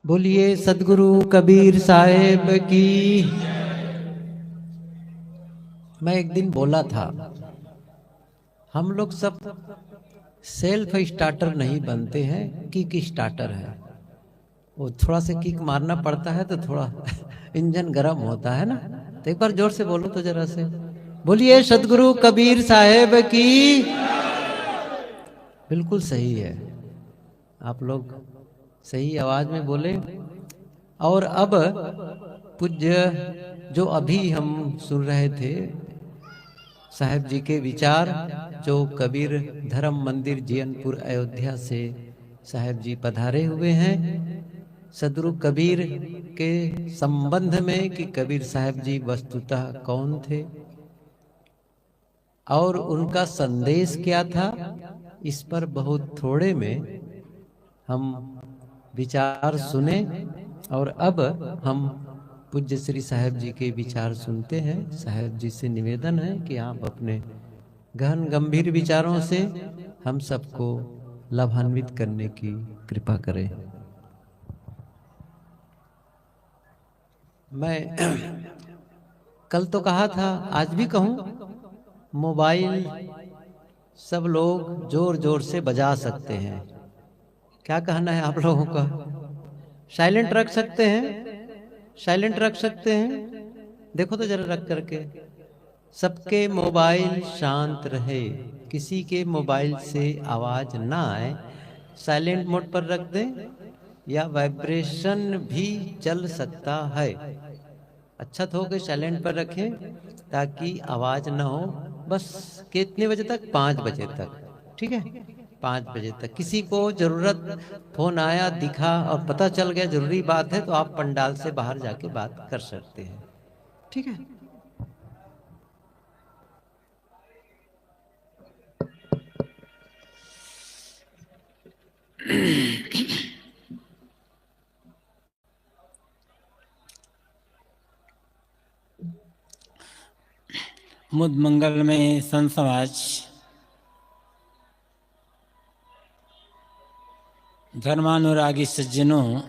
बोलिए सदगुरु कबीर साहेब की। मैं एक दिन बोला था, हम लोग सब सेल्फ स्टार्टर नहीं बनते हैं, किक स्टार्टर है। वो थोड़ा सा किक मारना पड़ता है तो थोड़ा इंजन गर्म होता है ना। तो एक बार जोर से बोलो तो जरा से, बोलिए सदगुरु कबीर साहेब की। बिल्कुल सही है, आप लोग सही आवाज में बोले। और अब पूज्य जो अभी हम सुन रहे थे साहेब जी के विचार, जो कबीर धर्म मंदिर जियनपुर अयोध्या से साहेब जी पधारे हुए हैं सदगुरु कबीर के संबंध में कि कबीर साहेब जी वस्तुतः कौन थे और उनका संदेश क्या था, इस पर बहुत थोड़े में हम विचार सुने। और अब हम पूज्य श्री साहेब जी के विचार सुनते हैं। साहेब जी से निवेदन है कि आप अपने गहन गंभीर विचारों से हम सबको लाभान्वित करने की कृपा करें। मैं कल तो कहा था, आज भी कहूं, मोबाइल सब लोग जोर जोर से बजा सकते हैं। क्या कहना है आप लोगों का? साइलेंट रख सकते हैं? साइलेंट रख सकते हैं? देखो तो जरा रख करके, सबके मोबाइल शांत रहे, किसी के मोबाइल से आवाज ना आए। साइलेंट मोड पर रख दें या वाइब्रेशन भी चल सकता है। अच्छा तो कि साइलेंट पर रखें ताकि आवाज ना हो। बस कितने बजे तक? 5 बजे तक, ठीक है? 5 बजे तक किसी को जरूरत, फोन आया, दिखा और पता चल गया जरूरी बात है, तो आप पंडाल से बाहर जाके बात कर सकते हैं, ठीक है? मुद मंगल में संत समाज, धर्मानुरागी सज्जनों,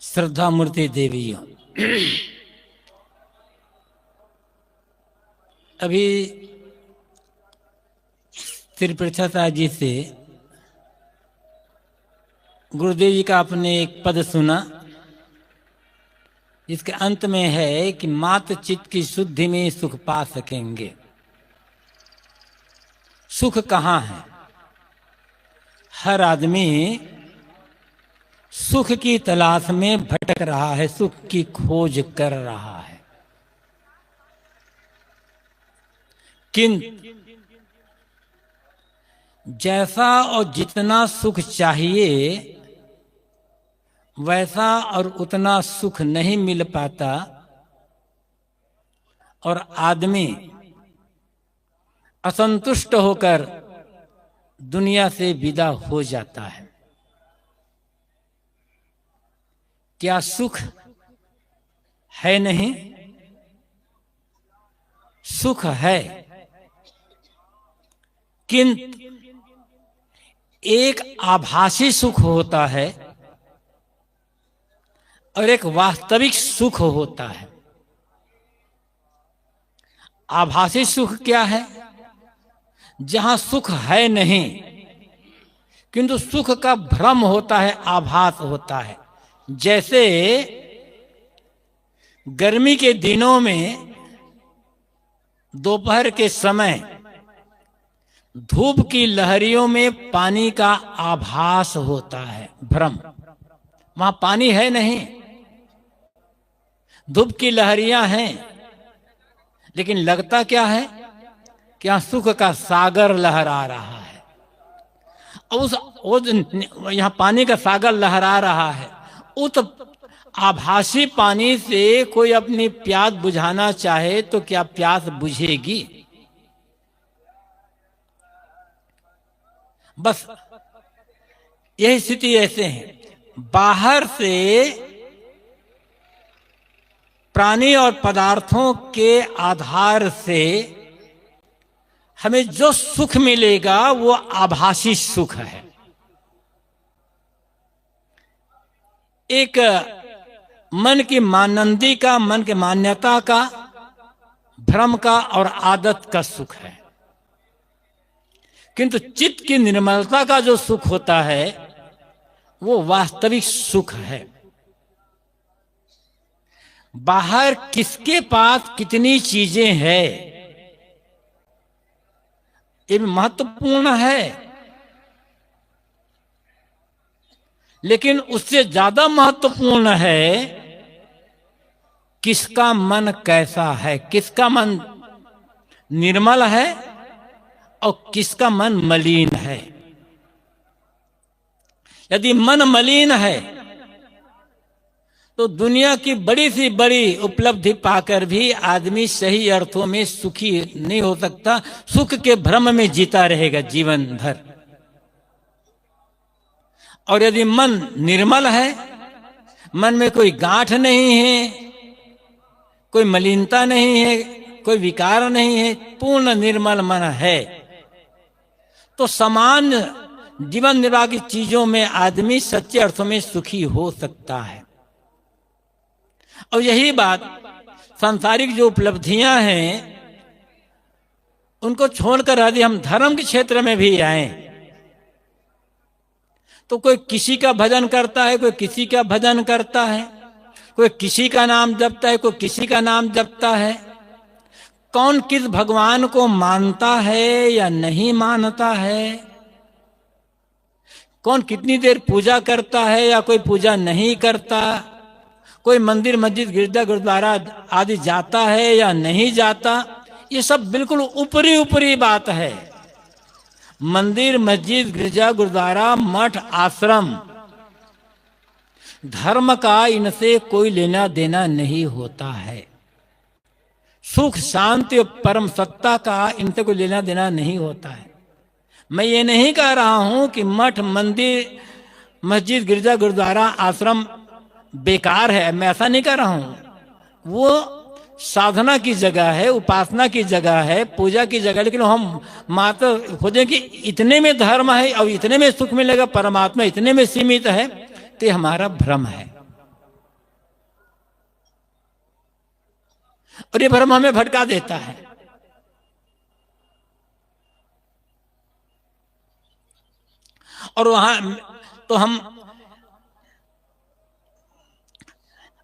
श्रद्धा मूर्ति देवियों, अभी त्रिप्रथाता जी से गुरुदेव जी का आपने एक पद सुना, इसके अंत में है कि मात्र चित्त की शुद्धि में सुख पा सकेंगे। सुख कहाँ है? हर आदमी सुख की तलाश में भटक रहा है, सुख की खोज कर रहा है, किंतु जैसा और जितना सुख चाहिए वैसा और उतना सुख नहीं मिल पाता और आदमी असंतुष्ट होकर दुनिया से विदा हो जाता है। क्या सुख है? नहीं, सुख है, किंतु एक आभासी सुख होता है और एक वास्तविक सुख होता है। आभासी सुख क्या है? जहां सुख है नहीं किंतु सुख का भ्रम होता है, आभास होता है। जैसे गर्मी के दिनों में दोपहर के समय धूप की लहरियों में पानी का आभास होता है, भ्रम। वहां पानी है नहीं, धूप की लहरियां हैं, लेकिन लगता क्या है कि यहां सुख का सागर लहरा रहा है। और यहां पानी का सागर लहरा रहा है, उस आभासी पानी से कोई अपनी प्यास बुझाना चाहे तो क्या प्यास बुझेगी? बस यही स्थिति ऐसे है। बाहर से प्राणी और पदार्थों के आधार से हमें जो सुख मिलेगा वो आभासी सुख है। एक मन की मानंदी का, मन की मान्यता का, भ्रम का और आदत का सुख है। किंतु चित्त की निर्मलता का जो सुख होता है वो वास्तविक सुख है। बाहर किसके पास कितनी चीजें हैं ये भी महत्वपूर्ण है, लेकिन उससे ज्यादा महत्वपूर्ण है किसका मन कैसा है, किसका मन निर्मल है और किसका मन मलिन है। यदि मन मलिन है तो दुनिया की बड़ी सी बड़ी उपलब्धि पाकर भी आदमी सही अर्थों में सुखी नहीं हो सकता, सुख के भ्रम में जीता रहेगा जीवन भर। और यदि मन निर्मल है, मन में कोई गांठ नहीं है, कोई मलिनता नहीं है, कोई विकार नहीं है, पूर्ण निर्मल मन है, तो सामान्य जीवन निर्वाह की चीजों में आदमी सच्चे अर्थों में सुखी हो सकता है। और यही बात सांसारिक जो उपलब्धियां हैं उनको छोड़कर यदि हम धर्म के क्षेत्र में भी आए तो कोई किसी का भजन करता है, कोई किसी का भजन करता है, कोई किसी का नाम जपता है, कोई किसी का नाम जपता है। कौन किस भगवान को मानता है या नहीं मानता है, कौन कितनी देर पूजा करता है या कोई पूजा नहीं करता, कोई मंदिर मस्जिद गिरजा गुरुद्वारा आदि जाता है या नहीं जाता, ये सब बिल्कुल ऊपरी ऊपरी बात है। मंदिर मस्जिद गिरजा गुरुद्वारा मठ आश्रम धर्म का इनसे कोई लेना देना नहीं होता है। सुख शांति और परम सत्ता का इनसे कोई लेना देना नहीं होता है। मैं ये नहीं कह रहा हूं कि मठ मंदिर मस्जिद गिरजा गुरुद्वारा आश्रम बेकार है, मैं ऐसा नहीं कह रहा हूं। वो साधना की जगह है, उपासना की जगह है, पूजा की जगह, लेकिन हम मात्र खोजें कि इतने में धर्म है और इतने में सुख मिलेगा, परमात्मा इतने में सीमित है, तो हमारा भ्रम है। और ये भ्रम हमें भटका देता है। और वहां तो हम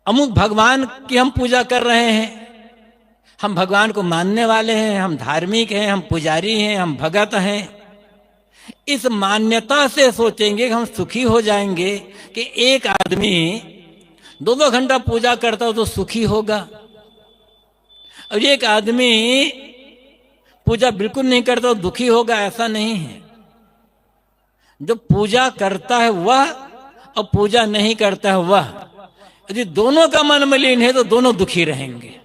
अमुक भगवान की हम पूजा कर रहे हैं, हम भगवान को मानने वाले हैं, हम धार्मिक हैं, हम पुजारी हैं, हम भगत हैं। इस मान्यता से सोचेंगे कि हम सुखी हो जाएंगे कि एक आदमी 2-2 घंटा पूजा करता हो तो सुखी होगा, और एक आदमी पूजा बिल्कुल नहीं करता तो दुखी होगा, ऐसा नहीं है। जो पूजा करता है वह और पूजा नहीं करता है वह, यदि दोनों का मन मलिन है तो दोनों दुखी रहेंगे,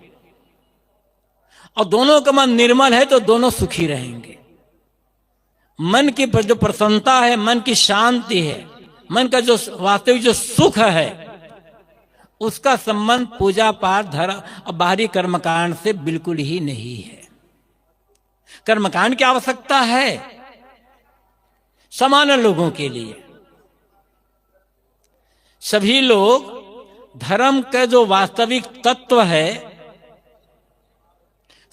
और दोनों का मन निर्मल है तो दोनों सुखी रहेंगे। मन की जो प्रसन्नता है, मन की शांति है, मन का जो वास्तविक जो सुख है, उसका संबंध पूजा पाठ धर्म और बाहरी कर्मकांड से बिल्कुल ही नहीं है। कर्मकांड की आवश्यकता है सामान्य लोगों के लिए। सभी लोग धर्म का जो वास्तविक तत्व है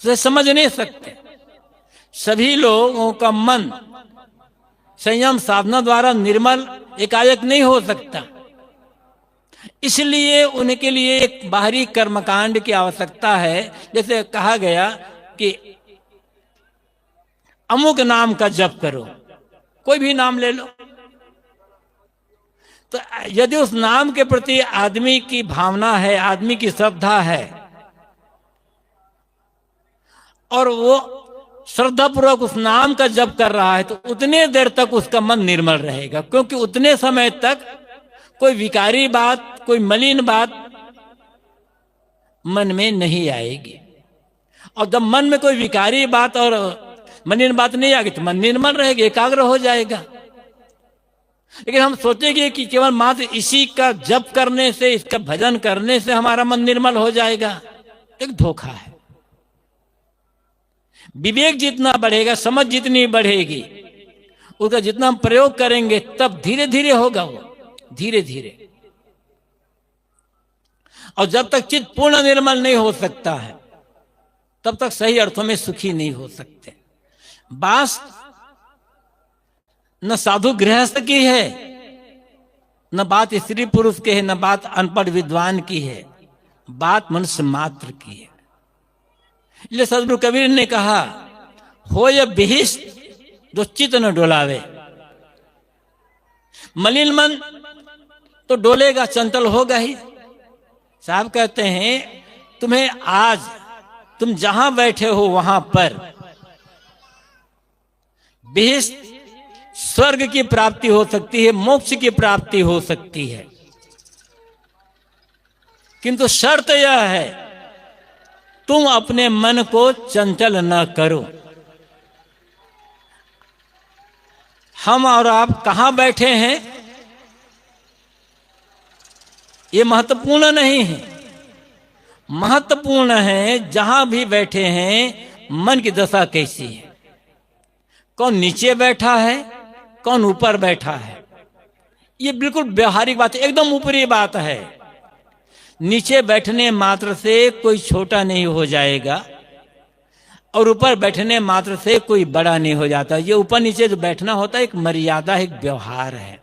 उसे समझ नहीं सकते। सभी लोगों का मन संयम साधना द्वारा निर्मल एकाएक नहीं हो सकता, इसलिए उनके लिए एक बाहरी कर्मकांड की आवश्यकता है। जैसे कहा गया कि अमुक नाम का जप करो, कोई भी नाम ले लो, तो यदि उस नाम के प्रति आदमी की भावना है, आदमी की श्रद्धा है, और वो श्रद्धापूर्वक उस नाम का जप कर रहा है, तो उतने देर तक उसका मन निर्मल रहेगा, क्योंकि उतने समय तक कोई विकारी बात, कोई मलिन बात मन में नहीं आएगी। और जब मन में कोई विकारी बात और मलिन बात नहीं आएगी तो मन निर्मल रहेगा, एकाग्र हो जाएगा। लेकिन हम सोचेंगे कि केवल मात्र इसी का जप करने से, इसका भजन करने से हमारा मन निर्मल हो जाएगा, एक धोखा है। विवेक जितना बढ़ेगा, समझ जितनी बढ़ेगी, उसका जितना हम प्रयोग करेंगे तब धीरे धीरे होगा, वो धीरे धीरे। और जब तक चित्त पूर्ण निर्मल नहीं हो सकता है तब तक सही अर्थों में सुखी नहीं हो सकते। बात न साधु गृहस्थ की है, न बात स्त्री पुरुष की है, न बात अनपढ़ विद्वान की है, बात मनुष्य मात्र की है। इसलिए सदगुरु कबीर ने कहा, हो यह बिहिष्ट जो चित्त न डोलावे। मलिन मन तो डोलेगा, चंचल होगा ही। साहब कहते हैं तुम्हें आज तुम जहां बैठे हो वहां पर बिहिष्ट स्वर्ग की प्राप्ति हो सकती है, मोक्ष की प्राप्ति हो सकती है, किंतु शर्त यह है तुम अपने मन को चंचल न करो। हम और आप कहां बैठे हैं ये महत्वपूर्ण नहीं है। महत्वपूर्ण है जहां भी बैठे हैं मन की दशा कैसी है। कौन नीचे बैठा है, कौन ऊपर बैठा है, ये बिल्कुल व्यवहारिक बात है, एकदम ऊपरी बात है। नीचे बैठने मात्र से कोई छोटा नहीं हो जाएगा और ऊपर बैठने मात्र से कोई बड़ा नहीं हो जाता। ये ऊपर नीचे जो बैठना होता है एक मर्यादा, एक व्यवहार है।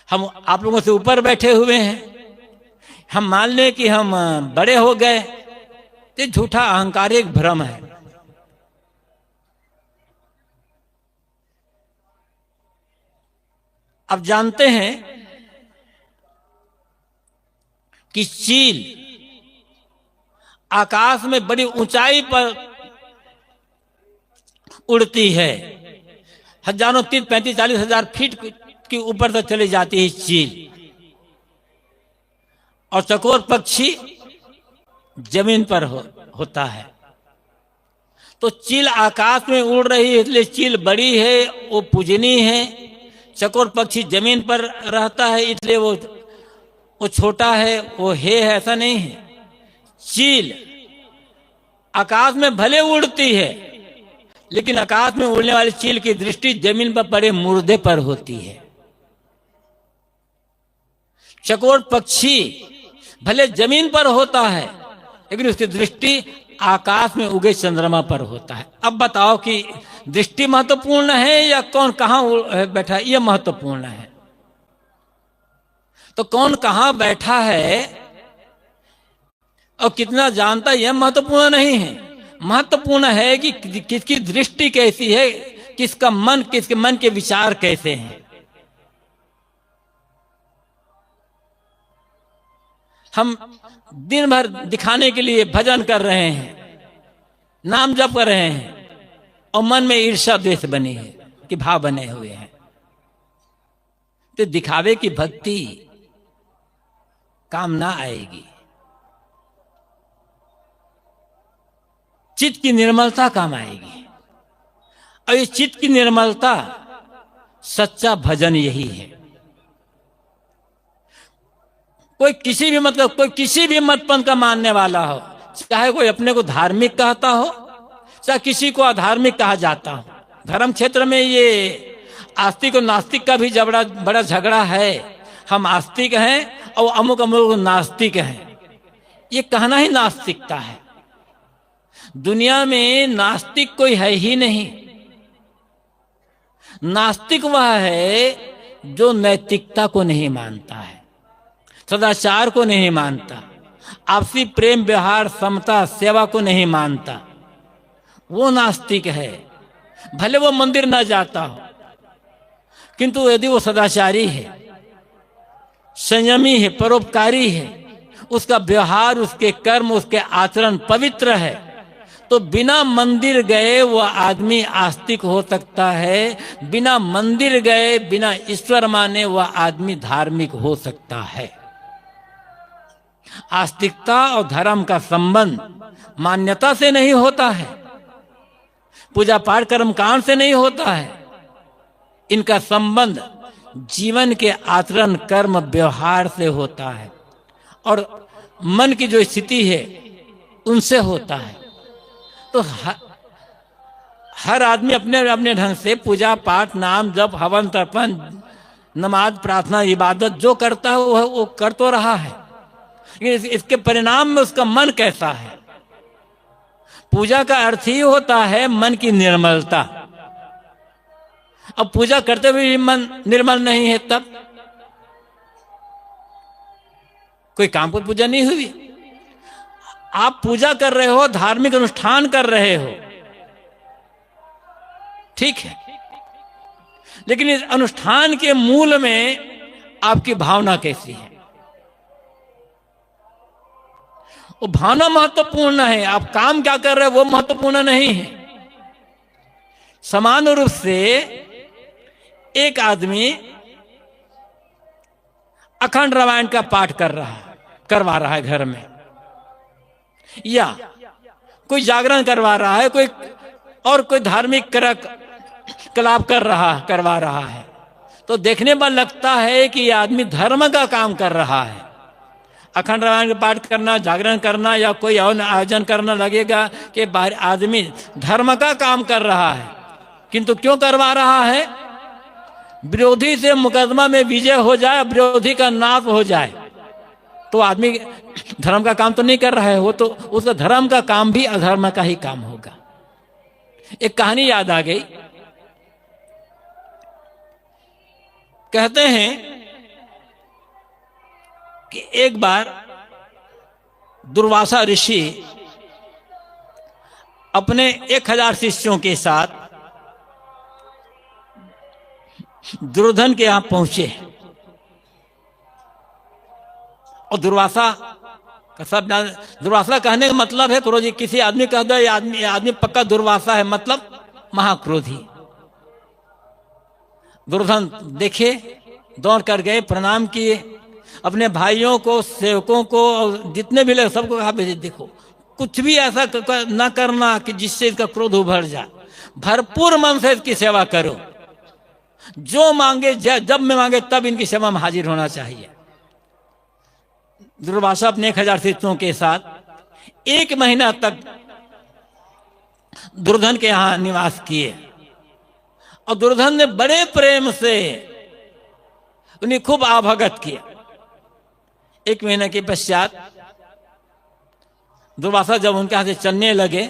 हम आप लोगों से ऊपर बैठे हुए हैं, हम मान लें कि हम बड़े हो गए, ये झूठा अहंकार, एक भ्रम है। अब जानते हैं कि चील आकाश में बड़ी ऊंचाई पर उड़ती है, हजारों 30, 35, 40 हजार फीट की ऊपर तक चली जाती है चील। और चकोर पक्षी जमीन पर होता है। तो चील आकाश में उड़ रही है इसलिए चील बड़ी है, वो पूजनीय है। चकोर पक्षी जमीन पर रहता है इसलिए वो छोटा है, वो है, ऐसा नहीं है। चील आकाश में भले उड़ती है लेकिन आकाश में उड़ने वाली चील की दृष्टि जमीन पर पड़े मुर्दे पर होती है। चकोर पक्षी भले जमीन पर होता है लेकिन उसकी दृष्टि आकाश में उगे चंद्रमा पर होता है। अब बताओ कि दृष्टि महत्वपूर्ण है या कौन कहां बैठा है, यह महत्वपूर्ण है। तो कौन कहां बैठा है और कितना जानता है यह महत्वपूर्ण नहीं है। महत्वपूर्ण है कि किसकी दृष्टि कैसी है, किसका मन, किसके मन के विचार कैसे हैं। हम दिन भर दिखाने के लिए भजन कर रहे हैं, नाम जप कर रहे हैं और मन में ईर्ष्या द्वेष बनी है कि भाव बने हुए हैं। तो दिखावे की भक्ति काम ना आएगी। चित्त की निर्मलता काम आएगी और ये चित्त की निर्मलता सच्चा भजन यही है। कोई किसी भी मतपंथ का मानने वाला हो, चाहे कोई अपने को धार्मिक कहता हो, चाहे किसी को अधार्मिक कहा जाता हो। धर्म क्षेत्र में ये आस्तिक और नास्तिक का भी बड़ा झगड़ा है। हम आस्तिक हैं और अमुक नास्तिक हैं, ये कहना ही नास्तिकता है। दुनिया में नास्तिक कोई है ही नहीं। नास्तिक वह है जो नैतिकता को नहीं मानता है, सदाचार को नहीं मानता, आपसी प्रेम व्यवहार समता सेवा को नहीं मानता, वो नास्तिक है। भले वो मंदिर ना जाता हो किंतु यदि वो सदाचारी है, संयमी है, परोपकारी है, उसका व्यवहार, उसके कर्म, उसके आचरण पवित्र है, तो बिना मंदिर गए वो आदमी आस्तिक हो सकता है। बिना मंदिर गए, बिना ईश्वर माने वह आदमी धार्मिक हो सकता है। आस्तिकता और धर्म का संबंध मान्यता से नहीं होता है, पूजा पाठ कर्म कांड से नहीं होता है। इनका संबंध जीवन के आचरण कर्म व्यवहार से होता है और मन की जो स्थिति है उनसे होता है। तो हर आदमी अपने अपने ढंग से पूजा पाठ नाम जप हवन तर्पण नमाज प्रार्थना इबादत जो करता है वो कर तो रहा है, इसके परिणाम में उसका मन कैसा है। पूजा का अर्थ ही होता है मन की निर्मलता। अब पूजा करते हुए भी मन निर्मल नहीं है, तब कोई काम पर पूजा नहीं हुई। आप पूजा कर रहे हो, धार्मिक अनुष्ठान कर रहे हो, ठीक है, लेकिन इस अनुष्ठान के मूल में आपकी भावना कैसी है, वो भावना महत्वपूर्ण है। आप काम क्या कर रहे हो वो महत्वपूर्ण नहीं है। समान रूप से एक आदमी अखंड रामायण का पाठ करवा रहा है घर में, या कोई जागरण करवा रहा है, कोई धार्मिक क्रियाकलाप करवा रहा है, तो देखने पर लगता है कि यह आदमी धर्म का काम कर रहा है। अखंड रामायण का पाठ करना, जागरण करना या कोई और आयोजन करना लगेगा कि आदमी धर्म का काम कर रहा है, किंतु क्यों करवा रहा है? विरोधी से मुकदमा में विजय हो जाए, विरोधी का नाश हो जाए, तो आदमी धर्म का काम तो नहीं कर रहा है, वो तो उसका धर्म का काम भी अधर्म का ही काम होगा। एक कहानी याद आ गई। कहते हैं कि एक बार दुर्वासा ऋषि अपने 1000 शिष्यों के साथ दुर्योधन के यहां पहुंचे, और दुर्वासा का सब दुर्वासा कहने का मतलब है क्रोधी। किसी आदमी कह दो ये आदमी पक्का दुर्वासा है, मतलब महाक्रोधी। दुर्योधन देखे, दौड़ कर गए, प्रणाम किए, अपने भाइयों को, सेवकों को और जितने भी लोग सबको कहा देखो कुछ भी ऐसा ना करना कि जिससे इसका क्रोध उभर जाए, भरपूर मन से इसकी सेवा करो, जो मांगे जब में मांगे तब इनकी सेवा में हाजिर होना चाहिए। दुर्वासा अपने 1000 शिष्यों के साथ 1 महीना तक दुर्योधन के यहां निवास किए, और दुर्योधन ने बड़े प्रेम से उन्हें खूब आभगत किया। 1 महीने के पश्चात दुर्वासा जब उनके हाथ से चलने लगे,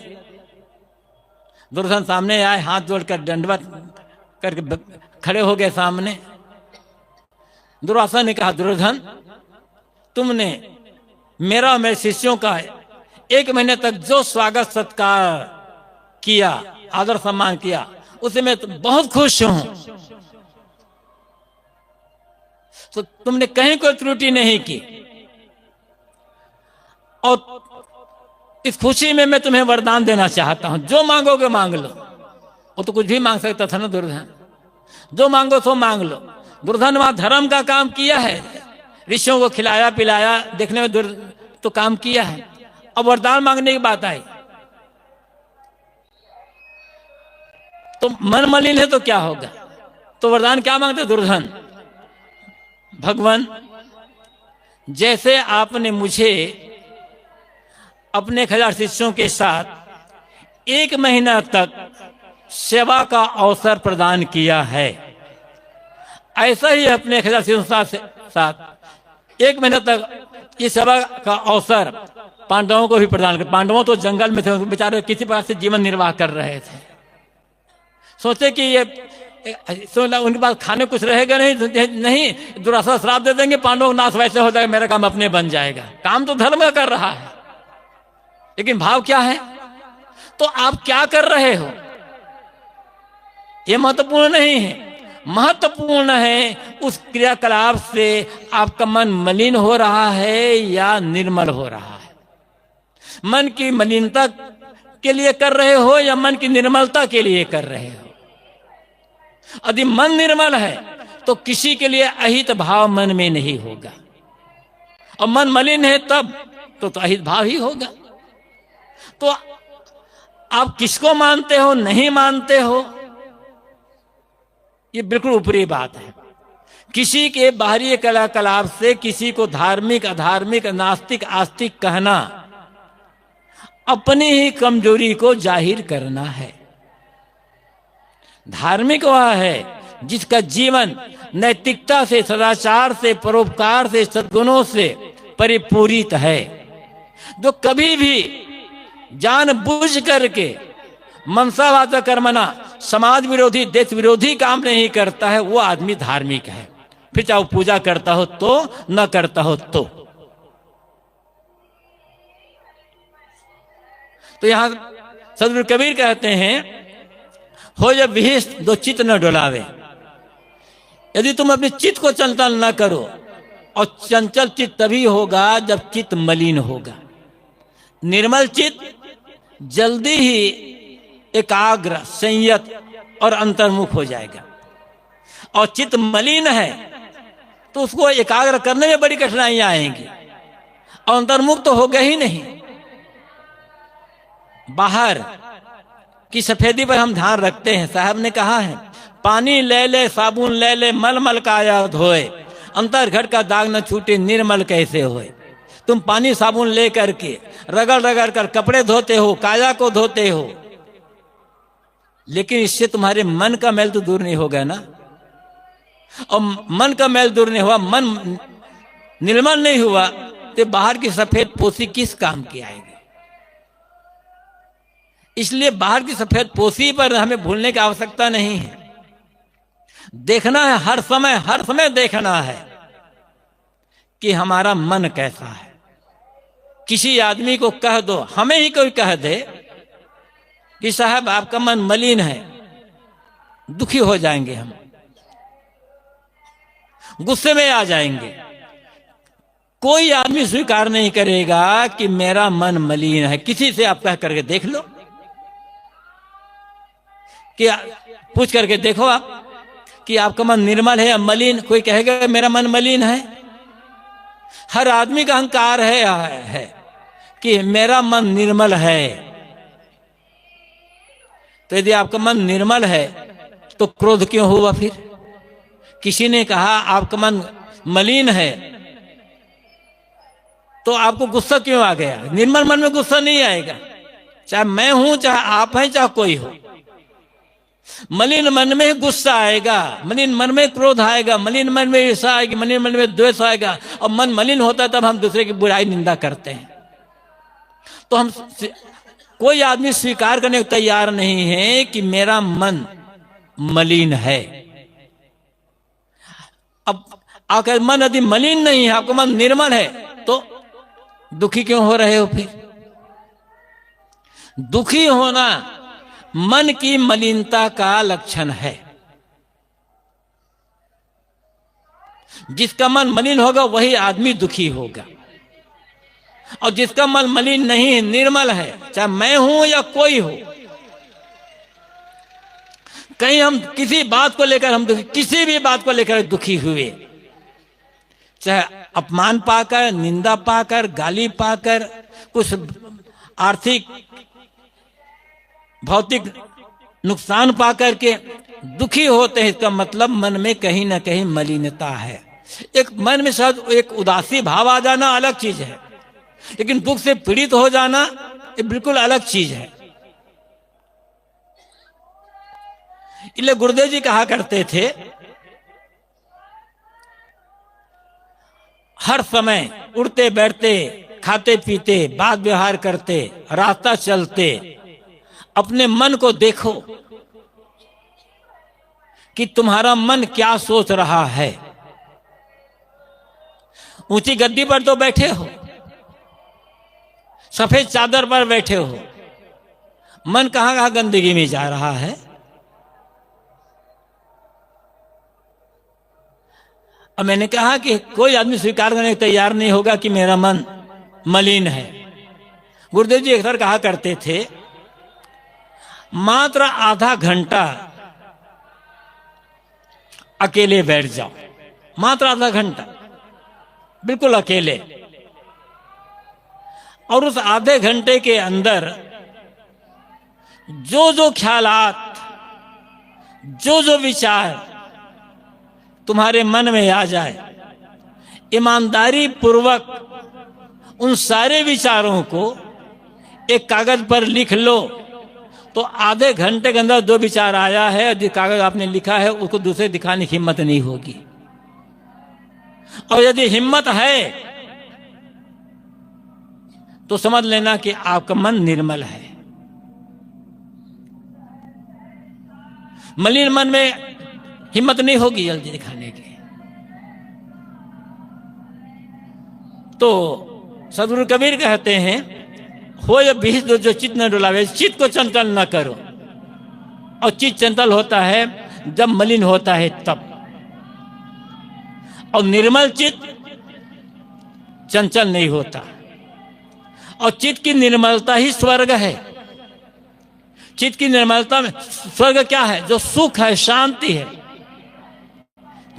दुर्योधन सामने आए, हाथ जोड़कर दंडवत करके खड़े हो गए सामने। दुर्वासा ने कहा, दुर्योधन तुमने मेरा और मेरे शिष्यों का 1 महीने तक जो स्वागत सत्कार किया, आदर सम्मान किया, उसे मैं तो बहुत खुश हूं। तो तुमने कहीं कोई त्रुटि नहीं की, और इस खुशी में मैं तुम्हें वरदान देना चाहता हूं, जो मांगोगे मांग लो। वो तो कुछ भी मांग सकता था ना दुर्योधन, जो मांगो सो मांग लो। दुर्योधन वहां धर्म का काम किया है, ऋषियों को खिलाया पिलाया, देखने में तो काम किया है। अब वरदान मांगने की बात आई तो मन मलिन है तो क्या होगा? तो वरदान क्या मांगते दुर्योधन? भगवान, जैसे आपने मुझे अपने 1000 शिष्यों के साथ 1 महीना तक सेवा का अवसर प्रदान किया है, ऐसा ही अपने 1000 शिष्यों के साथ 1 महीना तक ये सेवा का अवसर पांडवों को भी प्रदान कर। पांडवों तो जंगल में थे, बेचारे किसी प्रकार से जीवन निर्वाह कर रहे थे। सोचे कि ये उनके पास खाने कुछ रहेगा नहीं, दुरासा श्राप दे देंगे, पांडवों का नाश वैसे हो जाएगा, मेरा काम अपने बन जाएगा। काम तो धर्म का कर रहा है, लेकिन भाव क्या है? तो आप क्या कर रहे हो ये महत्वपूर्ण नहीं है। महत्वपूर्ण है उस क्रियाकलाप से आपका मन मलिन हो रहा है या निर्मल हो रहा है। मन की मलिनता के लिए कर रहे हो या मन की निर्मलता के लिए कर रहे हो। यदि मन निर्मल है तो किसी के लिए अहित भाव मन में नहीं होगा, और मन मलिन है तब तो अहित भाव ही होगा। तो आप किसको मानते हो, नहीं मानते हो, ये बिल्कुल ऊपरी बात है। किसी के बाहरी क्रियाकलाप से किसी को धार्मिक, अधार्मिक, नास्तिक, आस्तिक कहना अपनी ही कमजोरी को जाहिर करना है। धार्मिक वह है जिसका जीवन नैतिकता से, सदाचार से, परोपकार से, सद्गुणों से परिपूरित है। जो कभी भी जानबूझ करके मनसावाच कर्मणा समाज विरोधी देश विरोधी काम नहीं करता है, वो आदमी धार्मिक है। फिर चाहे वो पूजा करता हो तो न करता हो तो यहां सदगुरु कबीर कहते हैं, हो जब विहिष्ट दो चित्त न डोलावे। यदि तुम अपने चित्त को चंचल न करो, और चंचल चित्त तभी होगा जब चित्त मलिन होगा। निर्मल चित्त जल्दी ही एकाग्र, संयत और अंतर्मुख हो जाएगा। और चित्त मलिन है तो उसको एकाग्र करने में बड़ी कठिनाइयां आएंगी, और अंतर्मुख तो होगा ही नहीं। बाहर की सफेदी पर हम ध्यान रखते हैं। साहब ने कहा है, पानी ले ले साबुन ले ले, मल मल काया धोए, अंतर घट का दाग न छूटे, निर्मल कैसे होए। तुम पानी साबुन ले करके रगड़ रगड़ कर कपड़े धोते हो, काया को धोते हो, लेकिन इससे तुम्हारे मन का मैल तो दूर नहीं होगा ना। और मन का मैल दूर नहीं हुआ, मन निर्मल नहीं हुआ, तो बाहर की सफेद पोशी किस काम की आएगी। इसलिए बाहर की सफेद पोशी पर हमें भूलने की आवश्यकता नहीं है। देखना है, हर समय देखना है कि हमारा मन कैसा है। किसी आदमी को कह दो, हमें ही कोई कह दे कि साहब आपका मन मलिन है, दुखी हो जाएंगे, हम गुस्से में आ जाएंगे। कोई आदमी स्वीकार नहीं करेगा कि मेरा मन मलिन है। किसी से आप कह करके देख लो, कि पूछ करके देखो आप कि आपका मन निर्मल है या मलिन। कोई कहेगा मेरा मन मलिन है। हर आदमी का अहंकार है कि मेरा मन निर्मल है। तो यदि आपका मन निर्मल है तो क्रोध क्यों हुआ फिर? किसी ने कहा आपका मन मलिन है तो आपको गुस्सा क्यों आ गया? निर्मल मन में गुस्सा नहीं आएगा, चाहे मैं हूं, चाहे आप हैं, चाहे कोई हो। मलिन मन में गुस्सा आएगा, मलिन मन में क्रोध आएगा, मलिन मन में ईर्ष्या आएगी, मलिन मन में द्वेष आएगा। और मन मलिन होता है तब हम दूसरे की बुराई निंदा करते हैं। तो हम कोई आदमी स्वीकार करने को तैयार नहीं है कि मेरा मन मलिन है। अब अगर मन यदि मलिन नहीं है, आपका मन निर्मल है, तो दुखी क्यों हो रहे हो फिर? दुखी होना मन की मलिनता का लक्षण है। जिसका मन मलिन होगा वही आदमी दुखी होगा। और जिसका मन मलिन नहीं है, निर्मल है, चाहे मैं हूं या कोई हो, कहीं हम किसी बात को लेकर हम दुखी, किसी भी बात को लेकर दुखी हुए, चाहे अपमान पाकर, निंदा पाकर, गाली पाकर, कुछ आर्थिक भौतिक नुकसान पाकर के दुखी होते हैं, इसका मतलब मन में कहीं ना कहीं मलिनता है। एक मन में शायद एक उदासी भाव आ जाना अलग चीज है, लेकिन दुख से पीड़ित हो जाना ये बिल्कुल अलग चीज है। इसलिए गुरुदेव जी कहा करते थे, हर समय उठते बैठते, खाते पीते, बात व्यवहार करते, रास्ता चलते, अपने मन को देखो कि तुम्हारा मन क्या सोच रहा है। ऊंची गद्दी पर तो बैठे हो, सफेद चादर पर बैठे हो, मन कहां कहां गंदगी में जा रहा है। अब मैंने कहा कि कोई आदमी स्वीकार करने को तैयार नहीं होगा कि मेरा मन मलिन है। गुरुदेव जी अक्सर कहा करते थे, मात्र आधा घंटा अकेले बैठ जाओ, मात्र आधा घंटा बिल्कुल अकेले, और उस आधे घंटे के अंदर जो जो ख्यालात, जो जो विचार तुम्हारे मन में आ जाए, ईमानदारी पूर्वक उन सारे विचारों को एक कागज पर लिख लो। तो आधे घंटे के अंदर जो विचार आया है, जो कागज आपने लिखा है, उसको दूसरे दिखाने की हिम्मत नहीं होगी। और यदि हिम्मत है तो समझ लेना कि आपका मन निर्मल है। मलिन मन में हिम्मत नहीं होगी जल्दी दिखाने की। तो सदगुरु कबीर कहते हैं, हो या बीस जो चित्त न डुलावे, चित्त को चंचल न करो। और चित्त चंचल होता है जब मलिन होता है तब, और निर्मल चित्त चंचल नहीं होता। और चित्त की निर्मलता ही स्वर्ग है। चित्त की निर्मलता में स्वर्ग क्या है? जो सुख है, शांति है।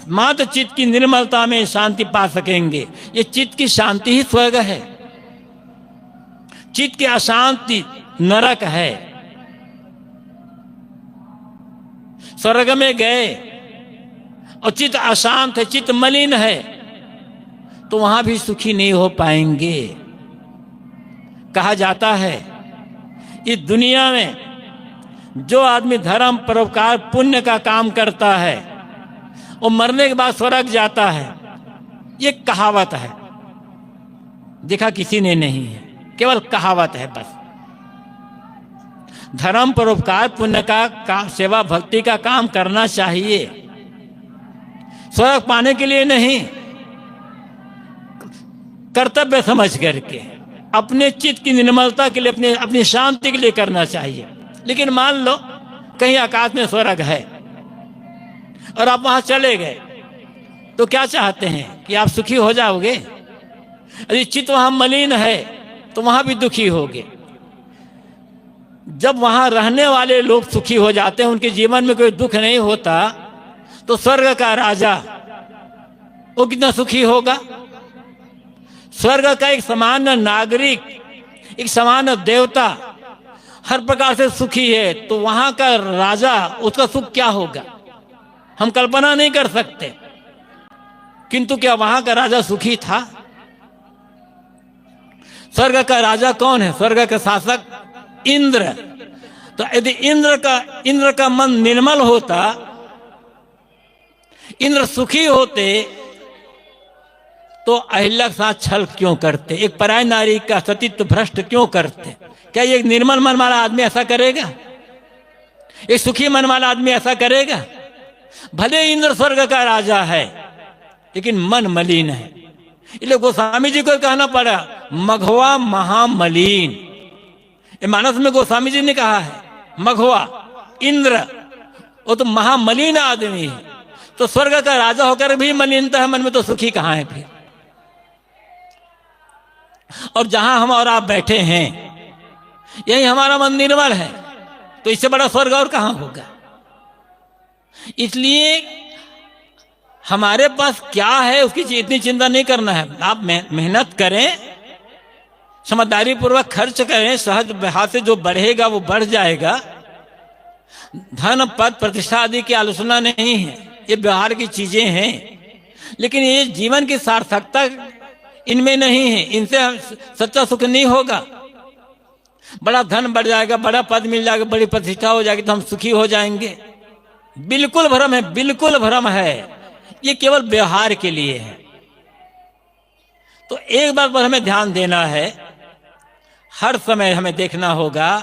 मात्र चित्त की निर्मलता में शांति पा सकेंगे। ये चित्त की शांति ही स्वर्ग है। चित्त की अशांति नरक है। स्वर्ग में गए और चित्त अशांत है, चित्त मलिन है, तो वहां भी सुखी नहीं हो पाएंगे। कहा जाता है इस दुनिया में जो आदमी धर्म परोपकार पुण्य का काम करता है वो मरने के बाद स्वर्ग जाता है। ये कहावत है, देखा किसी ने नहीं है, केवल कहावत है बस। धर्म परोपकार पुण्य का काम, सेवा भक्ति का काम करना चाहिए, स्वर्ग पाने के लिए नहीं, कर्तव्य समझ करके अपने चित्त की निर्मलता के लिए, अपनी शांति के लिए करना चाहिए। लेकिन मान लो कहीं आकाश में स्वर्ग है और आप वहां चले गए, तो क्या चाहते हैं कि आप सुखी हो जाओगे? यदि चित्त वहां मलिन है तो वहां भी दुखी होगे। जब वहां रहने वाले लोग सुखी हो जाते हैं, उनके जीवन में कोई दुख नहीं होता, तो स्वर्ग का राजा वो कितना सुखी होगा? स्वर्ग का एक सामान्य नागरिक, एक सामान्य देवता हर प्रकार से सुखी है, तो वहां का राजा, उसका सुख क्या होगा हम कल्पना नहीं कर सकते। किंतु क्या वहां का राजा सुखी था? स्वर्ग का राजा कौन है? स्वर्ग का शासक इंद्र। तो यदि इंद्र का मन निर्मल होता, इंद्र सुखी होते, तो अहिल्या के साथ छल क्यों करते? एक पराय नारी का सतीत्व भ्रष्ट क्यों करते? क्या ये निर्मल मन वाला आदमी ऐसा करेगा? एक सुखी मन वाला आदमी ऐसा करेगा? भले इंद्र स्वर्ग का राजा है, लेकिन मन मलिन है। इसलिए गोस्वामी जी को कहना पड़ा, मघवा महामलिन। ये मानस में गोस्वामी जी ने कहा है, मघवा इंद्र वो तो महामलिन आदमी है, तो स्वर्ग का राजा होकर भी मलिनता है मन में, तो सुखी कहां है फिर? और जहां हम और आप बैठे हैं यही हमारा मन निर्मल है, तो इससे बड़ा स्वर्ग और कहां होगा? इसलिए हमारे पास क्या है उसकी इतनी चिंता नहीं करना है। आप मेहनत करें, समझदारी पूर्वक खर्च करें, सहज व्यवहार से जो बढ़ेगा वो बढ़ जाएगा। धन पद प्रतिष्ठा आदि की आलोचना नहीं है, ये व्यवहार की चीजें हैं, लेकिन ये जीवन की सार्थकता इनमें नहीं है। इनसे सच्चा सुख नहीं होगा। बड़ा धन बढ़ जाएगा, बड़ा पद मिल जाएगा, बड़ी प्रतिष्ठा हो जाएगी तो हम सुखी हो जाएंगे, बिल्कुल भ्रम है, बिल्कुल भ्रम है। ये केवल व्यवहार के लिए है। तो एक बात पर हमें ध्यान देना है, हर समय हमें देखना होगा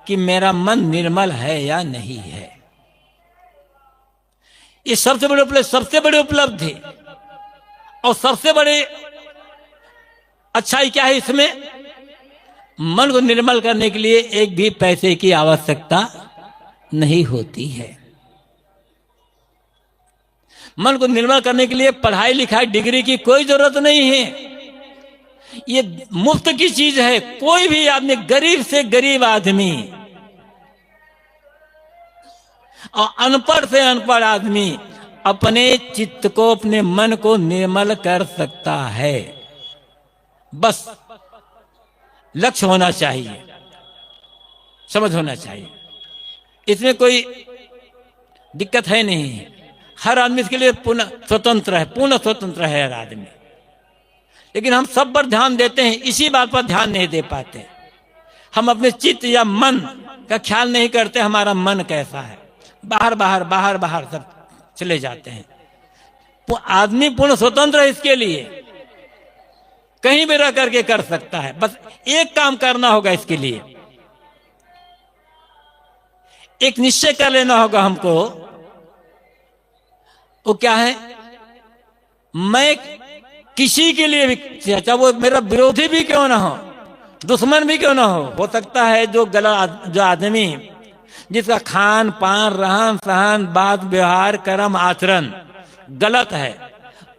कि मेरा मन निर्मल है या नहीं है। ये सबसे बड़ी उपलब्धि और सबसे बड़ी अच्छाई क्या है इसमें? मन को निर्मल करने के लिए एक भी पैसे की आवश्यकता नहीं होती है। मन को निर्मल करने के लिए पढ़ाई लिखाई डिग्री की कोई जरूरत नहीं है। ये मुफ्त की चीज है। कोई भी आदमी, गरीब से गरीब आदमी और अनपढ़ से अनपढ़ आदमी अपने चित्त को, अपने मन को निर्मल कर सकता है। बस लक्ष्य होना चाहिए, समझ होना चाहिए, इसमें कोई दिक्कत है नहीं। हर आदमी इसके लिए पूर्ण स्वतंत्र है हर आदमी। लेकिन हम सब पर ध्यान देते हैं, इसी बात पर ध्यान नहीं दे पाते। हम अपने चित्त या मन का ख्याल नहीं करते, हमारा मन कैसा है। बाहर सब चले जाते हैं। आदमी पूर्ण स्वतंत्र है इसके लिए। कहीं भी रह करके कर सकता है। बस एक काम करना होगा, इसके लिए एक निश्चय कर लेना होगा हमको। वो क्या है? मैं किसी के लिए भी, चाहे वो मेरा विरोधी भी क्यों ना हो, दुश्मन भी क्यों ना हो सकता है जो आदमी जिसका खान पान रहन सहन बात व्यवहार कर्म आचरण गलत है,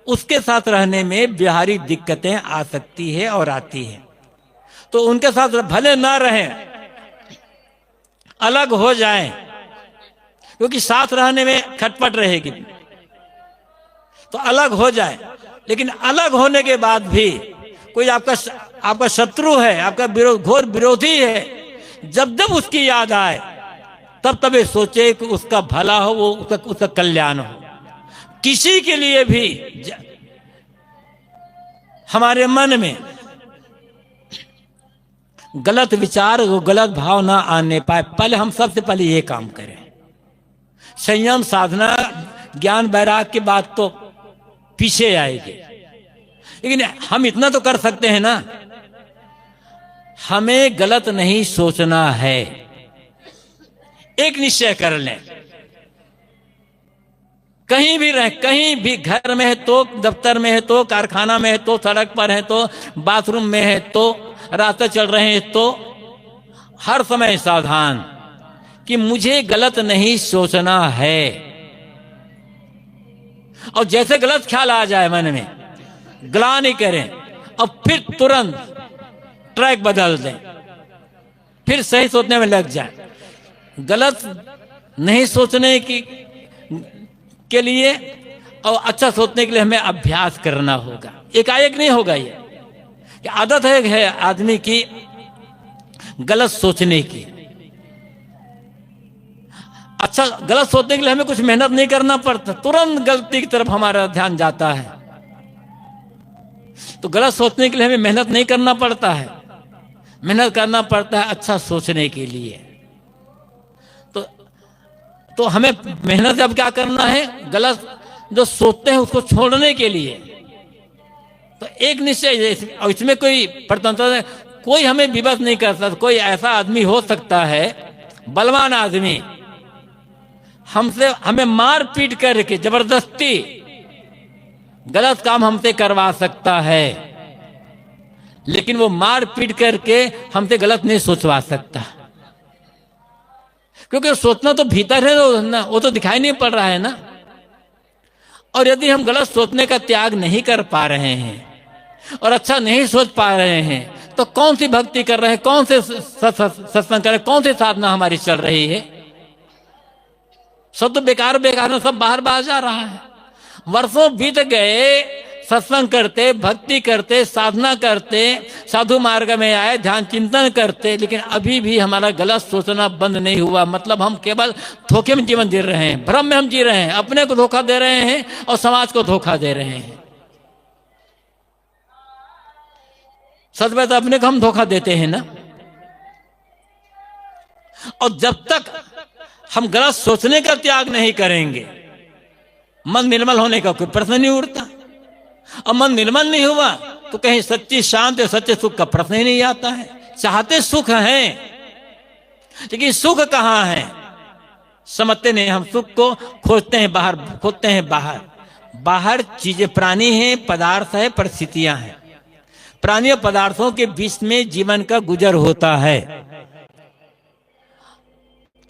उसके साथ रहने में व्यवहारिक दिक्कतें आ सकती है और आती है। तो उनके साथ भले ना रहें, अलग हो जाएं, क्योंकि साथ रहने में खटपट रहेगी, तो अलग हो जाए। लेकिन अलग होने के बाद भी कोई आपका शत्रु है, आपका घोर विरोधी है, जब जब उसकी याद आए तब ये सोचे कि उसका भला हो, वो उसका कल्याण हो। किसी के लिए भी हमारे मन में गलत विचार, गलत भाव ना आने पाए, पहले हम सबसे पहले ये काम करें। संयम साधना ज्ञान वैराग की बात तो पीछे आएगी, लेकिन हम इतना तो कर सकते हैं ना, हमें गलत नहीं सोचना है। एक निश्चय कर लें, कहीं भी रहे, कहीं भी, घर में है तो, दफ्तर में है तो, कारखाना में है तो, सड़क पर है तो, बाथरूम में है तो, रास्ते चल रहे हैं तो, हर समय सावधान कि मुझे गलत नहीं सोचना है। और जैसे गलत ख्याल आ जाए मन में, गला नहीं करें और फिर तुरंत ट्रैक बदल दें, फिर सही सोचने में लग जाए। गलत नहीं सोचने के लिए और अच्छा सोचने के लिए हमें अभ्यास करना होगा। एकाएक नहीं होगा। ये आदत है आदमी की गलत सोचने की। अच्छा, गलत सोचने के लिए हमें कुछ मेहनत नहीं करना पड़ता, तुरंत गलती की तरफ हमारा ध्यान जाता है। तो गलत सोचने के लिए हमें मेहनत नहीं करना पड़ता है, मेहनत करना पड़ता है अच्छा सोचने के लिए। तो हमें मेहनत अब क्या करना है? गलत जो सोचते हैं उसको छोड़ने के लिए। तो एक निश्चय, और इसमें कोई परतंत्र, कोई हमें विवश नहीं कर सकता। कोई ऐसा आदमी हो सकता है, बलवान आदमी, हमें मार पीट करके जबरदस्ती गलत काम हमसे करवा सकता है, लेकिन वो मार पीट करके हमसे गलत नहीं सोचवा सकता, क्योंकि सोचना तो भीतर है ना, वो तो दिखाई नहीं पड़ रहा है ना। और यदि हम गलत सोचने का त्याग नहीं कर पा रहे हैं और अच्छा नहीं सोच पा रहे हैं, तो कौन सी भक्ति कर रहे हैं, कौन से सत्संग कर रहे हैं, कौन सी साधना हमारी चल रही है? सब तो बेकार में सब बाहर जा रहा है। वर्षों बीत गए सत्संग करते, भक्ति करते, साधना करते, साधु मार्ग में आए, ध्यान चिंतन करते, लेकिन अभी भी हमारा गलत सोचना बंद नहीं हुआ। मतलब हम केवल धोखे में जीवन जी रहे हैं, भ्रम में हम जी रहे हैं, अपने को धोखा दे रहे हैं और समाज को धोखा दे रहे हैं। सच में तो अपने को हम धोखा देते हैं ना। और जब तक हम गलत सोचने का त्याग नहीं करेंगे, मन निर्मल होने का कोई प्रश्न नहीं उठता। और मन निर्मल नहीं हुआ तो कहीं सच्ची शांति और सच्चे सुख का प्रश्न ही नहीं आता है। चाहते सुख हैं, लेकिन सुख कहाँ है समझते नहीं। हम सुख को खोजते हैं बाहर, खोजते हैं बाहर। बाहर चीजें, प्राणी हैं, पदार्थ है, परिस्थितियां हैं। प्राणी और पदार्थों के बीच में जीवन का गुजर होता है,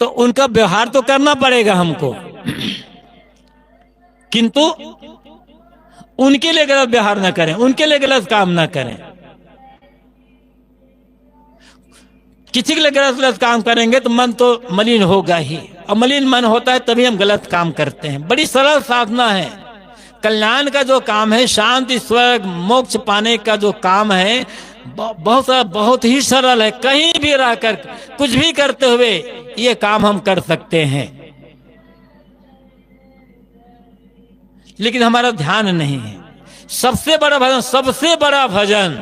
तो उनका व्यवहार तो करना पड़ेगा हमको, किंतु उनके लिए गलत व्यवहार ना करें, उनके लिए गलत काम ना करें। किसी के लिए गलत काम करेंगे तो मन तो मलिन होगा ही, और मलिन मन होता है तभी हम गलत काम करते हैं। बड़ी सरल साधना है। कल्याण का जो काम है, शांति स्वर्ग मोक्ष पाने का जो काम है, बहुत ही सरल है। कहीं भी रहकर कुछ भी करते हुए ये काम हम कर सकते हैं, लेकिन हमारा ध्यान नहीं है। सबसे बड़ा भजन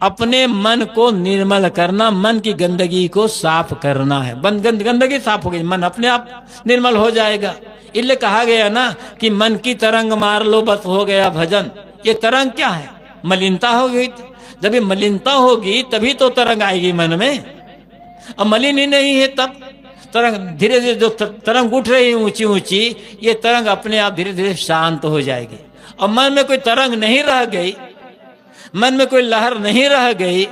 अपने मन को निर्मल करना, मन की गंदगी को साफ करना है। गंदगी साफ हो गई, मन अपने आप निर्मल हो जाएगा। इसलिए कहा गया ना कि मन की तरंग मार लो बस हो गया भजन। ये तरंग क्या है? मलिनता होगी। जब ये मलिनता होगी तभी तो तरंग आएगी मन में। अब मलिन ही नहीं है तब तरंग धीरे धीरे जो तरंग उठ रही है ऊंची ऊंची, ये तरंग अपने आप धीरे धीरे शांत हो जाएगी। और मन में कोई तरंग नहीं रह गई, मन में कोई लहर नहीं रह गई,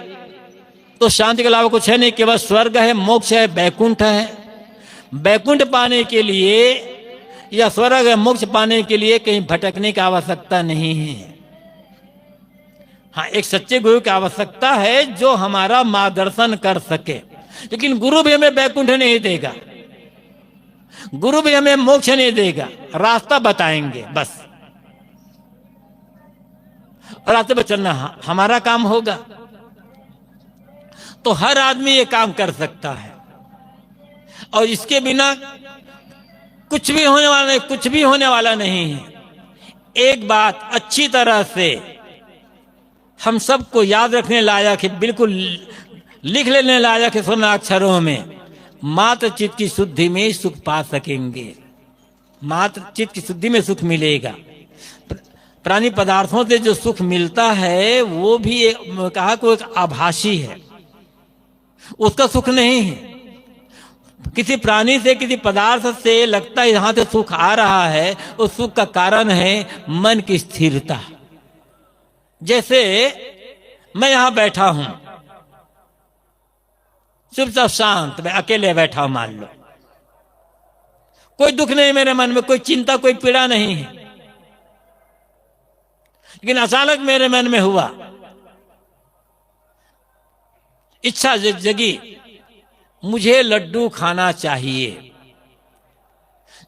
तो शांति के अलावा कुछ है नहीं। केवल स्वर्ग है, मोक्ष है, बैकुंठ है। बैकुंठ पाने के लिए या स्वर्ग है मोक्ष पाने के लिए कहीं भटकने की आवश्यकता नहीं है। हाँ, एक सच्चे गुरु की आवश्यकता है जो हमारा मार्गदर्शन कर सके। लेकिन गुरु भी हमें बैकुंठ नहीं देगा, गुरु भी हमें मोक्ष नहीं देगा, रास्ता बताएंगे बस, और रास्ते पर चलना हमारा काम होगा। तो हर आदमी ये काम कर सकता है, और इसके बिना कुछ भी होने वाला नहीं, कुछ भी होने वाला नहीं है। एक बात अच्छी तरह से हम सबको याद रखने लायक है, बिल्कुल लिख लेने लायक है सोना अक्षरों में, मात्र चित्त की शुद्धि में सुख पा सकेंगे। मात्र चित्त की शुद्धि में सुख मिलेगा। प्राणी पदार्थों से जो सुख मिलता है वो भी कहा को एक आभासी है, उसका सुख नहीं है। किसी प्राणी से, किसी पदार्थ से लगता है यहां से सुख आ रहा है, उस सुख का कारण है मन की स्थिरता। जैसे मैं यहां बैठा हूं चुपचाप शांत, मैं अकेले बैठा हूं, मान लो कोई दुख नहीं मेरे मन में, कोई चिंता, कोई पीड़ा नहीं है। लेकिन अचानक मेरे मन में हुआ, इच्छा जगी, मुझे लड्डू खाना चाहिए।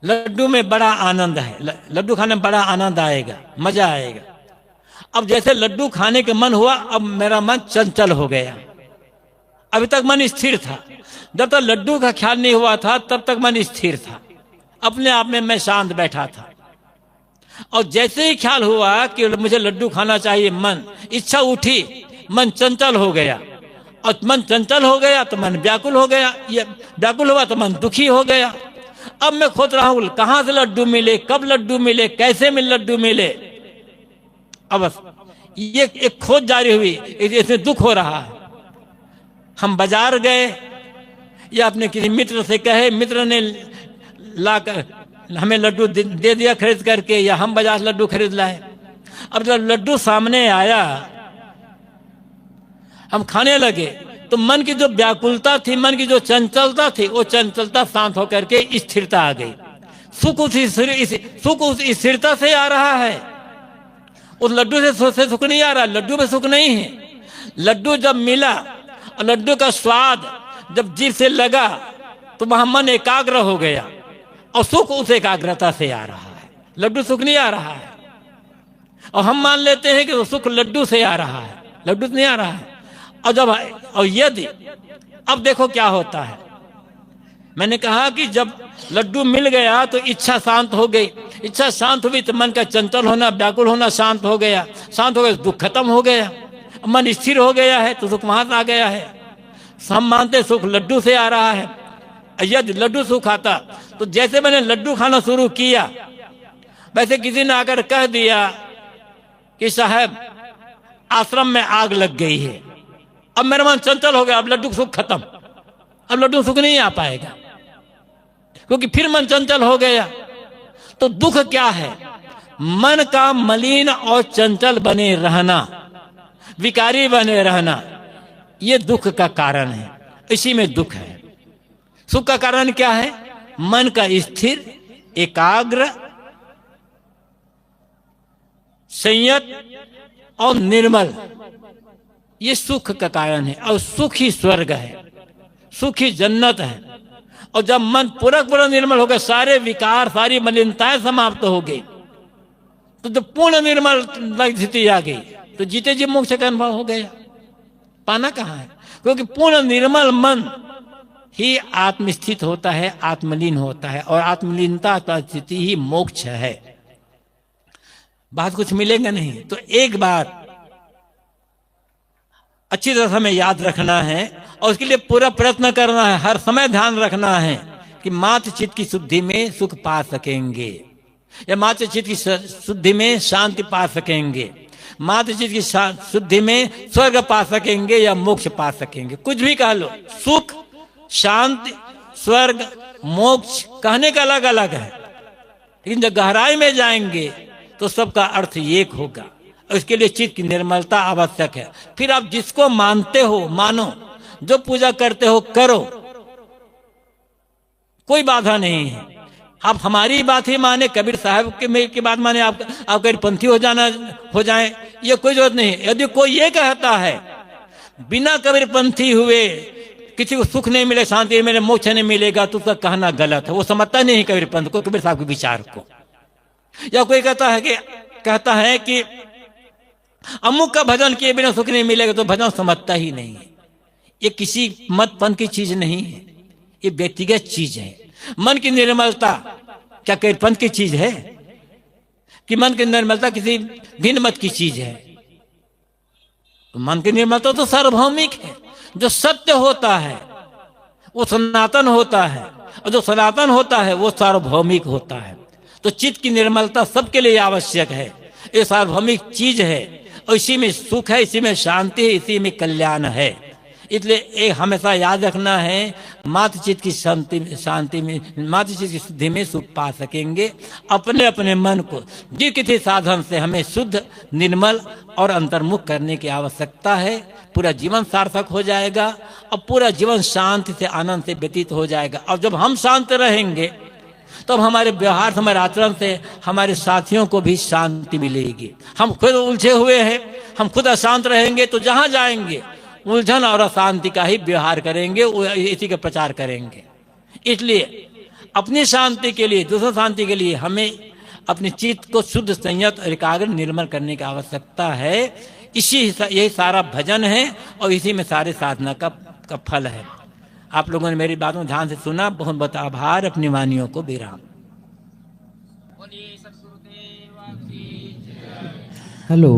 लड्डू में बड़ा आनंद है, लड्डू खाने में बड़ा आनंद आएगा, मजा आएगा। अब जैसे लड्डू खाने के मन हुआ, अब मेरा मन चंचल हो गया। अभी तक मन स्थिर था, जब तक लड्डू का ख्याल नहीं हुआ था तब तक मन स्थिर था, अपने आप में मैं शांत बैठा था। और जैसे ही ख्याल हुआ कि मुझे लड्डू खाना चाहिए, मन इच्छा उठी, मन चंचल हो गया। और मन चंचल हो गया तो मन व्याकुल हो गया, ये व्याकुल हुआ तो मन दुखी हो गया। अब मैं खोज रहा हूं कहां से लड्डू मिले, कब लड्डू मिले, कैसे में लड्डू मिले। अब ये एक खोज जारी हुई, इसमें दुख हो रहा है। हम बाजार गए या अपने किसी मित्र से कहे, मित्र ने लाकर हमें लड्डू दे दिया खरीद करके, या हम बाजार से लड्डू खरीद लाए। अब जब लड्डू सामने आया, हम खाने लगे, तो मन की जो व्याकुलता थी, मन की जो चंचलता थी, वो चंचलता शांत होकर के स्थिरता आ गई। सुख उस स्थिरता से आ रहा है, उस लड्डू से सुख नहीं आ रहा। लड्डू में सुख नहीं है। लड्डू जब मिला और लड्डू का स्वाद जब जीभ से लगा तो वहां मन एकाग्र हो गया, और सुख उस एकाग्रता से आ रहा है। लड्डू सुख नहीं आ रहा है, और हम मान लेते हैं कि सुख लड्डू से आ रहा है, लड्डू से नहीं आ रहा है। और यदि अब देखो क्या होता है। मैंने कहा कि जब लड्डू मिल गया तो इच्छा शांत हो गई, इच्छा शांत हुई तो मन का चंचल होना, व्याकुल होना शांत हो गया, शांत हो गया, दुख खत्म हो गया, मन स्थिर हो गया है, तो सुख वहां से आ गया है। हम मानते सुख लड्डू से आ रहा है। यदि लड्डू सुख आता तो जैसे मैंने लड्डू खाना शुरू किया, वैसे किसी ने आकर कह दिया कि साहब आश्रम में आग लग गई है। अब मेरा मन चंचल हो गया, अब लड्डू सुख खत्म, अब लड्डू सुख नहीं आ पाएगा, क्योंकि फिर मन चंचल हो गया। तो दुख क्या है? मन का मलिन और चंचल बने रहना, विकारी बने रहना, ये दुख का कारण है। इसी में दुख है। सुख का कारण क्या है? मन का स्थिर, एकाग्र, संयत और निर्मल, ये सुख का कारण है। और सुख ही स्वर्ग है, सुख ही जन्नत है। और जब मन पूरा निर्मल हो गया, सारे विकार, सारी मलिनताएं समाप्त हो गई, तो जब पूर्ण निर्मल स्थिति आ गई तो जीते जी मोक्ष का अनुभव हो गया। पाना कहाँ है? क्योंकि पूर्ण निर्मल मन ही आत्मस्थित होता है, आत्मलीन होता है, और आत्मलीनता का स्थिति ही मोक्ष है। बात कुछ मिलेगा नहीं। तो एक बात अच्छी तरह हमें याद रखना है, और उसके लिए पूरा प्रयत्न करना है, हर समय ध्यान रखना है कि मात्र चित्त की शुद्धि में सुख पा सकेंगे, या मात्र चित्त की शुद्धि में शांति पा सकेंगे, मात्र चित्त की शुद्धि में स्वर्ग पा सकेंगे या मोक्ष पा सकेंगे। कुछ भी कह लो, सुख, शांति, स्वर्ग, मोक्ष कहने का अलग अलग है, लेकिन जब गहराई में जाएंगे तो सबका अर्थ एक होगा। इसके लिए चित्त की निर्मलता आवश्यक है। फिर आप जिसको मानते हो मानो, जो पूजा करते हो करो, कोई बाधा नहीं है। आप हमारी बात ही माने, कबीर साहब की बात माने, आप कबीरपंथी हो जाए, ये कोई जरूरत नहीं है। यदि कोई ये कहता है बिना कबीरपंथी हुए किसी को सुख नहीं मिले, शांति नहीं मिले, मोक्ष नहीं मिलेगा, तो उसका कहना गलत है। वो समझता नहीं कबीरपंथ को, कबीर साहब के विचार को। या कोई कहता है कि अमुक का भजन किए बिना सुख नहीं मिलेगा, तो भजन समझता ही नहीं है। ये किसी मत पंथ की चीज नहीं है, ये व्यक्तिगत चीज है। मन की निर्मलता क्या कबीरपंथ की चीज है? कि मन की निर्मलता किसी भिन्न मत की चीज है? तो मन की निर्मलता तो सार्वभौमिक है। जो सत्य होता है वो सनातन होता है, और जो सनातन होता है वो सार्वभौमिक होता है। तो चित्त की निर्मलता सबके लिए आवश्यक है। ये सार्वभौमिक चीज है, और इसी में सुख है, इसी में शांति है, इसी में कल्याण है। इसलिए एक हमेशा याद रखना है, मात्र चित्त की शांति में, मात्र चित्त की शुद्धि में सुख पा सकेंगे। अपने अपने मन को जिस किसी साधन से हमें शुद्ध, निर्मल और अंतर्मुख करने की आवश्यकता है। पूरा जीवन सार्थक हो जाएगा, और पूरा जीवन शांति से, आनंद से व्यतीत हो जाएगा। और जब हम शांत रहेंगे तब हमारे व्यवहार से, हमारे आचरण से हमारे साथियों को भी शांति मिलेगी। हम खुद उलझे हुए हैं, हम खुद अशांत रहेंगे तो जहां जाएंगे उलझन और अशांति का ही व्यवहार करेंगे, इसी का प्रचार करेंगे। इसलिए अपनी शांति के लिए, दूसरों शांति के लिए हमें अपने चित्त को शुद्ध, संयत और एकाग्र, निर्मल करने की आवश्यकता है। यही सारा भजन है, और इसी में सारे साधना का फल है। आप लोगों ने मेरी बातों को ध्यान से सुना, बहुत बहुत आभार। अपनी वानियों को विराम। हेलो,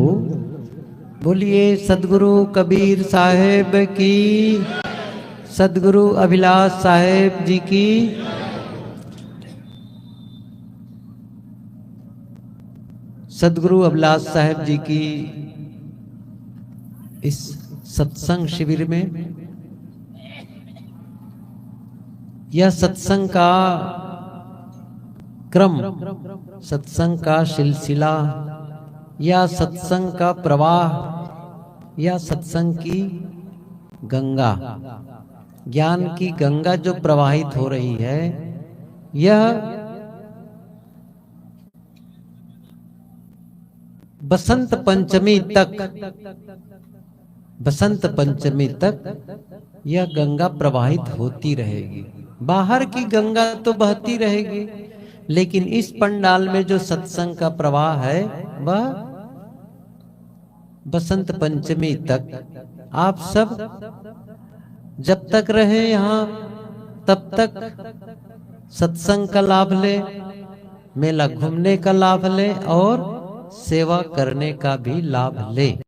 बोलिए सदगुरु कबीर साहेब की, सदगुरु अभिलाष साहेब जी की। सदगुरु अभिलाष साहेब जी की इस सत्संग शिविर में, यह सत्संग का क्रम, सत्संग का सिलसिला, या सत्संग का प्रवाह, या सत्संग की गंगा, ज्ञान की गंगा जो प्रवाहित हो रही है, यह बसंत पंचमी तक यह गंगा प्रवाहित होती रहेगी। बाहर की गंगा तो बहती रहेगी, लेकिन इस पंडाल में जो सत्संग का प्रवाह है वह बसंत पंचमी तक। आप सब जब तक रहे यहाँ तब तक सत्संग का लाभ ले, मेला घूमने का लाभ ले, और सेवा करने का भी लाभ ले।